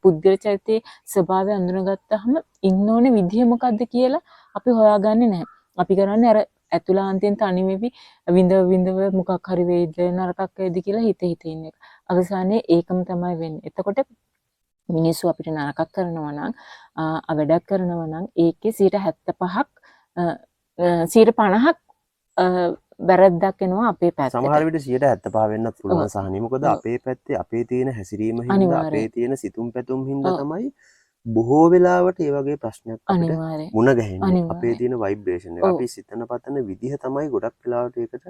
පුද්ගල චරිතයේ ස්වභාවය අඳුනගත්තාම ඉන්න ඕනේ විදිය මොකද්ද කියලා අපි හොයාගන්නේ නැහැ. අපි කරන්නේ අර ඇතුළාන්තයෙන් තනි වෙවි විඳව මොකක් හරි වෙයිද නරකක් වෙයිද කියලා හිත ඉන්න එක. අවසානයේ ඒකම තමයි වෙන්නේ. එතකොට මිනිස්සු අපිට නරකක් කරනවා නම් අවඩක් කරනවා නම් ඒකේ 75ක් 50ක් වැරද්දක් එනවා අපේ පැත්තට. සමහර විට 75 වෙන්නත් පුළුවන් සහනේ. මොකද අපේ පැත්තේ අපේ තියෙන හැසිරීම හින්දා අපේ තියෙන සිතුම් පැතුම් හින්දා තමයි බොහෝ වෙලාවට ඒ වගේ ප්‍රශ්නයක් අපිට මුණ ගැහෙන්නේ. අපේ තියෙන ভাইබ්‍රේෂන් එක අපි සිතන පතන විදිහ තමයි ගොඩක් වෙලාවට ඒකට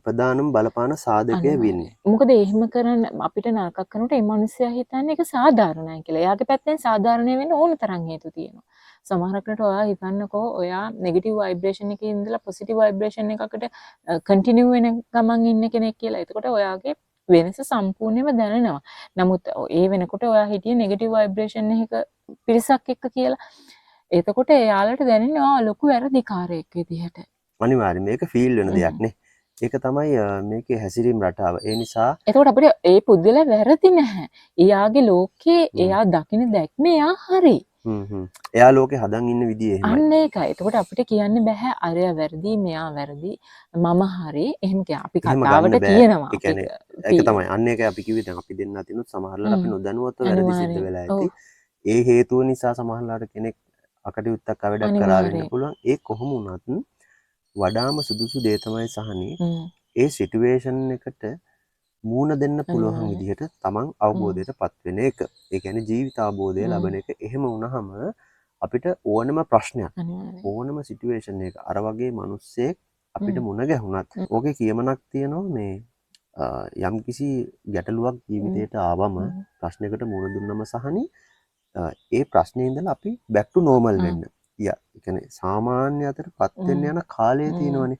ප්‍රධානම බලපාන සාධකය වෙන්නේ. මොකද එහෙම කරන්න අපිට නරකක් කරනකොට ඒ මිනිස්සයා හිතන්නේ ඒක සාධාරණයි කියලා. එයාගේ පැත්තෙන් සාධාරණය වෙන්න ඕන තරම් හේතු තියෙනවා. සමහරකට ඔයා හිතන්නකෝ ඔයා නෙගටිව් ভাইබ්‍රේෂන් එකේ ඉඳලා පොසිටිව් ভাইබ්‍රේෂන් එකකට කන්ටිනියු වෙන ගමන් ඉන්න කෙනෙක් කියලා. එතකොට ඔයාගේ වෙනස සම්පූර්ණයෙන්ම දැනෙනවා. නමුත් ඒ වෙනකොට ඔයා හිටියේ නෙගටිව් ভাইබ්‍රේෂන් එකක පිරිසක් එක්ක කියලා. එතකොට එයාලට දැනෙන්නේ ලොකු වැරදිකාරයෙක් විදිහට. අනිවාර්යයෙන් මේක ෆීල් වෙන දෙයක් නේ. ඒක තමයි මේකේ හැසිරීම් රටාව. ඒ නිසා එතකොට අපිට ඒ පුද්ගලයා වැරදි නැහැ. එයාගේ ලෝකේ එයා දකින දැක්ම එයා හරි. එයා ලෝකේ හදන් ඉන්න විදිය එහෙමයි. අන්න ඒකයි. එතකොට අපිට කියන්න බෑ අරයා වැරදි, මෙයා වැරදි, මම හරි. එහෙම අපි කතාවට කියනවා. ඒක තමයි. අන්න ඒකයි අපි කිව්වේ දැන් අපි දෙන්න අතිනුත් සමහරවල්ලාට අපි නොදැනුවත්ව වැරදි සිද්ධ වෙලා ඇති. ඒ හේතුව නිසා සමහරවල්ලාට කෙනෙක් අකටයුත්තක් අවඩක් කරා වෙන්න පුළුවන්. ඒ කොහොම වුණත් වඩාම සුදුසු දේ තමයි සහනේ ඒ සිටුේෂන් එකට මූණ දෙන්න පුළුවන් විදිහට තමන් අවබෝධයටපත් වෙන එක. ඒ කියන්නේ ජීවිත අවබෝධය ලබන එක. එහෙම වුණාම අපිට ඕනම ප්‍රශ්නයක් ඕනම සිටුේෂන් එක අර වගේ මිනිස්සෙක් අපිට මුණ ගැහුණත් ඕකේ කියමනක් තියෙනවා මේ යම්කිසි ගැටලුවක් ජීවිතේට ආවම ප්‍රශ්නයකට මුණ දුන්නම සහනේ ඒ ප්‍රශ්නේ ඉඳලා අපි back to normal වෙන්න. ඒ කියන්නේ සාමාන්‍ය අතරපත් වෙන්න යන කාලය තියෙනවනේ.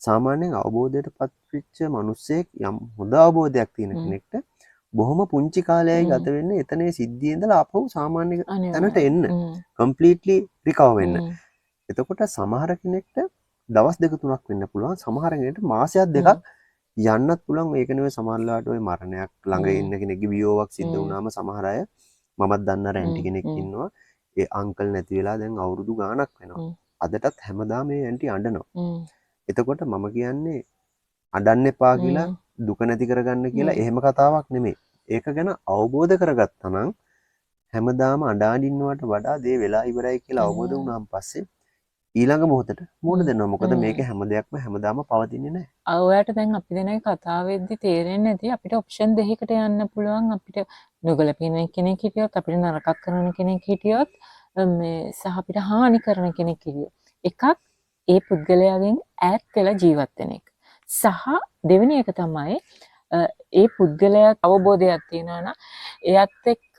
සාමාන්‍යයෙන් අවබෝධයටපත් වෙච්ච මිනිස්සෙක් යම් හොඳ අවබෝධයක් තියෙන කෙනෙක්ට බොහොම පුංචි කාලයයි ගත වෙන්නේ එතනේ සිද්ධියේ ඉඳලා ආපහු සාමාන්‍ය තැනට එන්න. කම්ප්ලීට්ලි රිකවර් වෙන්න. එතකොට සමහර කෙනෙක්ට දවස් දෙක තුනක් වෙන්න පුළුවන්. සමහර කෙනෙක්ට මාසයක් දෙකක් යන්නත් පුළුවන්. මේක නෙවෙයි සමහරලාට ওই මරණයක් ළඟ ඉන්න කෙනෙක්ගේ වියෝවක් සිද්ධ වුණාම සමහර අය මමත් දන්න රැන්ටි කෙනෙක් ඉන්නවා. ඒ අංකල් නැති වෙලා දැන් අවුරුදු ගාණක් වෙනවා. අදටත් හැමදාම මේ ඇන්ටි අඬනවා. එතකොට මම කියන්නේ අඬන්න එපා කියලා දුක නැති කරගන්න කියලා එහෙම කතාවක් නෙමෙයි. ඒක ගැන අවබෝධ කරගත්තා නම් හැමදාම අඬින්නවට වඩා දේ වෙලා ඉවරයි කියලා අවබෝධ වුණාන් පස්සේ ඊළඟ මොහොතට මුණ දෙනවා. මොකද මේක හැම දෙයක්ම හැමදාම පවතින්නේ නැහැ. ඔයාලට දැන් අපි දෙනගේ කතාවෙද්දි තේරෙන්නේ නැති අපිට ඔප්ෂන් දෙකකට යන්න පුළුවන්. අපිට නොගැලපෙන කෙනෙක් හිටියොත් අපිට නරකක් කරන කෙනෙක් හිටියොත් මේ සහ අපිට හානි කරන කෙනෙක් හිටියොත් එකක් ඒ පුද්ගලයාගෙන් ඈත් වෙලා ජීවත් වෙන එක. සහ දෙවෙනි එක තමයි ඒ පුද්ගලයා අවබෝධයක් තියෙනවා නම් එයත් එක්ක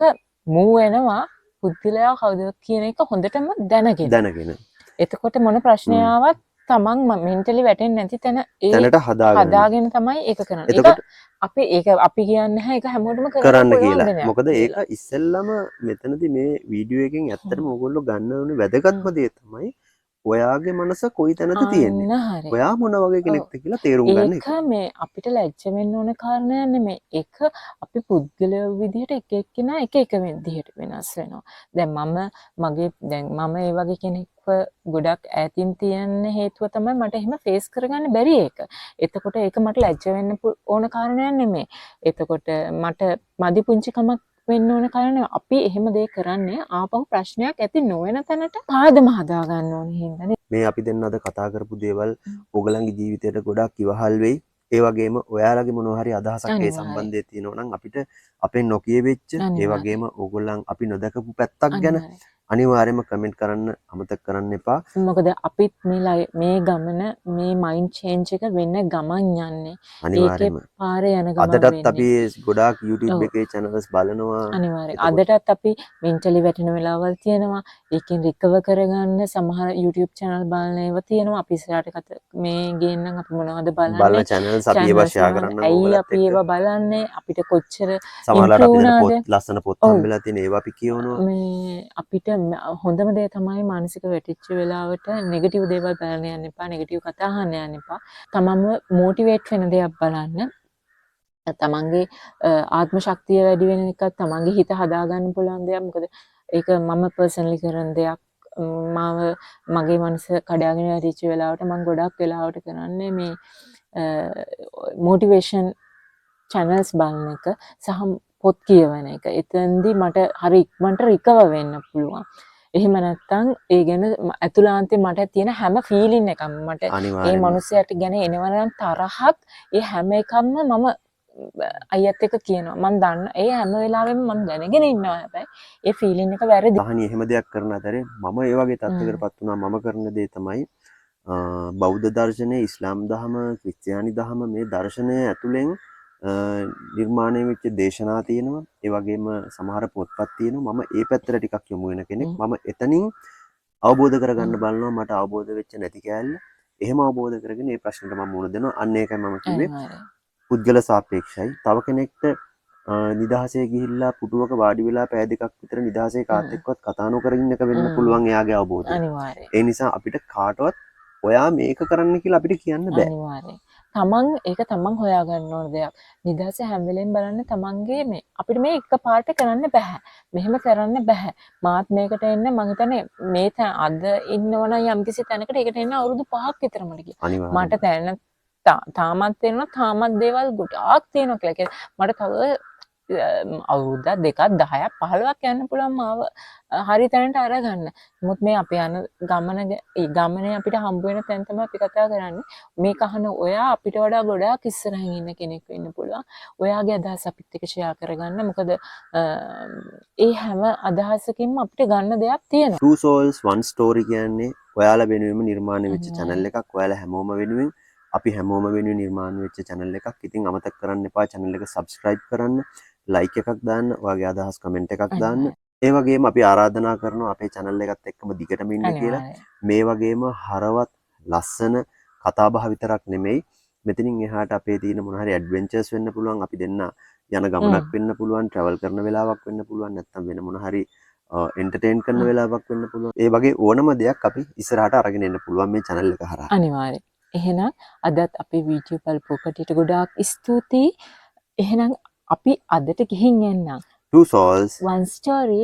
මූ වෙනවා පුද්ගලයා කවුද කියන එක හොඳටම දැනගෙන. එතකොට මොන ප්‍රශ්නයාවක් තමන් මෙන්ටලි වැටෙන්නේ නැති තැන තැනට හදාගෙන තමයි ඒක කරන්නේ. ඒක අපි කියන්නේ නැහැ ඒක හැමෝටම කරන්න කියලා. මොකද ඒක ඉස්සෙල්ලම මෙතනදී මේ වීඩියෝ එකෙන් ඇත්තටම ඕගොල්ලෝ ගන්න ඕනේ වැදගත්ම දේ තමයි ඔයාගේ මනස කොයි තැනද තියෙන්නේ. ඔයා මොන වගේ කෙනෙක්ද කියලා තේරුම් ගන්න එක. ඒක මේ අපිට ලැජ්ජ වෙන්න ඕන කාරණයක් නෙමෙයි. ඒක අපි පුද්ගලයෝ විදිහට එක එක්කෙනා එක විදිහට වෙනස් වෙනවා. දැන් මම ඒ වගේ කෙනෙක්ව ගොඩක් ඈතින් තියන්න හේතුව තමයි මට එහෙම ෆේස් කරගන්න බැරි එක. එතකොට ඒක මට ලැජ්ජ වෙන්න ඕන කාරණයක් නෙමෙයි. එතකොට මට මදි පුංචි කමක් වෙන්න ඕන කාරණේ අපි එහෙම දේ කරන්නේ ආපහු ප්‍රශ්නයක් ඇති නොවන තැනට පාදම හදා ගන්න ඕනේ හින්දානේ. මේ අපි දෙන්න අද කතා කරපු දේවල් ඔයගලන්ගේ ජීවිතයට ගොඩක් ඉවහල් වෙයි. ඒ වගේම ඔයාලගේ මොනවා හරි අදහසක් ඒ අනිවාර්යෙන්. සම්බන්ධයෙන් තියෙනවා නම් අපිට අපෙන් නොකියවෙච්ච ඒ අනිවාර්යෙන්. වගේම ඕගොල්ලන් අපි නොදකපු පැත්තක් ගැන අනිවාර්යෙන්. අනිවාර්යයෙන්ම කමෙන්ට් කරන්න අමතක කරන්න එපා. මොකද අපිත් මේ ගමන මේ මයින්ඩ් චේන්ජ් එක වෙන ගමන් යන්නේ. ඒකේ අනිවාර්යයෙන්ම පාරේ යන ගමන් අදටත් වෙන්නේ. අපි ගොඩාක් YouTube ඔව්. එකේ channels බලනවා. අනිවාර්යෙන්. එතකොට අදටත් අපි මෙන්ටලි වැටෙන වෙලාවල් තියෙනවා. ඒකෙන් රිකවර් කරගන්න සමහර YouTube channel බලන ඒවා තියෙනවා. අපි ඉස්සරහට මේ ගේන්නම් අපි මොනවද බලන්නේ? බලන channels අපි ඒවා channels share මොනවද? කරන්න ඇයි ඕගලත් අපි එක්ක. ඒවා බලන්නේ? අපිට කොච්චර සමහරවිට අපි improve දැන් වුණාද? පොත් ලස්සන පොත් ඔව්. හම්බෙලා තියෙන ඒවා අපි කියවනවා. මේ අපිට හොඳම දේ තමයි මානසික වැටිච්ච වෙලාවට නෙගටිව් දේවල් බලන්න යන්න එපා. නෙගටිව් කතා අහන්න යන්න එපා. තමන්ව මොටිවේට් වෙන දේක් බලන්න. තමන්ගේ ආත්ම ශක්තිය වැඩි වෙන එකක්, තමන්ගේ හිත හදාගන්න පුළුවන් දෙයක්. මොකද ඒක මම පර්සනලි කරන දෙයක්. මගේ මනස කඩාගෙන වැටිච්ච වෙලාවට මම ගොඩක් වෙලාවට කරන්නේ මේ මොටිවේෂන් channels බලන එක සහ පොත් කියවන එක. එතෙන්දී මට හරි ඉක්මනට රිකවර් වෙන්න පුළුවන්. එහෙම නැත්නම් ඒ ගැන ඇතුළාන්තේ මට තියෙන හැම ෆීලින් එකක්ම මට ඒ අනිවාර්යයෙන්ම මනුස්සයාට ගැන එනවනම් තරහක් ඒ හැම එකක්ම මම අයියත් එක කියනවා. මම දන්න ඒ හැම වෙලාවෙම මම දැනගෙන ඉන්නවා. හැබැයි ඒ ෆීලින් එක වැරදි. තහනි එහෙම දෙයක් කරන අතරේ මම ඒ වගේ තත්ත්වයකටපත් වුණා. මම කරන දේ තමයි බෞද්ධ දර්ශනය, ඉස්ලාම් දහම, ක්‍රිස්තියානි දහම මේ දර්ශනය ඇතුලෙන් නිර්මාණය වෙච්ච දේශනා තියෙනවා. ඒ වගේම සමහර පොත්පත් තියෙනවා. මම ඒ පැත්තට ටිකක් යොමු වෙන කෙනෙක්. මම එතනින් අවබෝධ කරගන්න බලනවා මට අවබෝධ වෙච්ච නැති කෑල්ල. එහෙම අවබෝධ කරගෙන මේ ප්‍රශ්නෙට මම මුහුණ දෙනවා. අන්න ඒකයි මම කිව්වේ පුද්ගල සාපේක්ෂයි. තව කෙනෙක්ට නිදහසේ ගිහිල්ලා පුටුවක වාඩි වෙලා පැය දෙකක් විතර නිදහසේ කාත් එක්කවත් කතා නොකර ඉන්න එක වෙන්න පුළුවන් එයාගේ අවබෝධය. අනිවාර්යයෙන්. ඒ නිසා අපිට කාටවත් ඔයා මේක කරන්න කියලා අපිට කියන්න බෑ. අනිවාර්යයෙන්. ඒක තමන් හොයාගන්න ඕන දෙයක්. නිදහස හැම වෙලෙම බලන්න තමන්ගේ මේ අපිට මේ එක පාට කරන්න බෑ. මෙහෙම කරන්න බෑ. මාත් මේකට එන්න මම හිතන්නේ මේ අද ඉන්නවනම් යම්කිසි තැනකට ඒකට එන්න අවුරුදු 5ක් විතරමඩ ගියා. අනිවාර්යයෙන්. මට දැන තාමත් වෙනවා තාමත් දේවල් ගොඩාක් තියෙනවා කියලා. මට තව අවුරුද්දක් දෙකක් 10ක් 15ක් යන්න පුළුවන් මාව හරි තැනට අරගන්න. නමුත් මේ අපි යන ගමනේ අපිට හම්බ වෙන තැන තමයි අපි කතා කරන්නේ. මේක අහන ඔයා අපිට වඩා ගොඩාක් ඉස්සරහින් ඉන්න කෙනෙක් වෙන්න පුළුවන්. ඔයාගේ අදහස් අපිත් එක්ක ෂෙයා කරගන්න. මොකද ඒ හැම අදහසකින්ම අපිට ගන්න දෙයක් තියෙනවා. Two Souls One Story කියන්නේ ඔයාලා වෙනුවෙන්ම නිර්මාණය වෙච්ච channel එකක්. ඔයාලා හැමෝම වෙනුවෙන් අපි හැමෝම වෙනුවෙන් නිර්මාණය වෙච්ච channel එකක්. ඉතින් අමතක කරන්න එපා channel එක subscribe කරන්න, like එකක් දාන්න, ඔයාගේ අදහස් comment එකක් දාන්න. ඒ වගේම අපි ආරාධනා කරනවා අපේ channel එකත් එක්කම දිගටම ඉන්න කියලා. මේ වගේම හරවත් ලස්සන කතාබහ විතරක් නෙමෙයි. මෙතනින් එහාට අපේ තියෙන මොන හරි ඇඩ්වෙන්චර්ස් වෙන්න පුළුවන්. අපි දෙන්න යන ගමනක් වෙන්න පුළුවන්, travel කරන වෙලාවක් වෙන්න පුළුවන්, නැත්නම් වෙන මොන හරි එන්ටර්ටේන් කරන වෙලාවක් වෙන්න පුළුවන්. ඒ වගේ ඕනම දෙයක් අපි ඉස්සරහට අරගෙන එන්න පුළුවන් මේ channel එක හරහා. අනිවාර්යයෙන්. එහෙනම් අදත් අපේ වීඩියෝ බලපු කටට ගොඩාක් ස්තුතියි. එහෙනම් අපි අදට ගිහින් යන්න. Two Souls One Story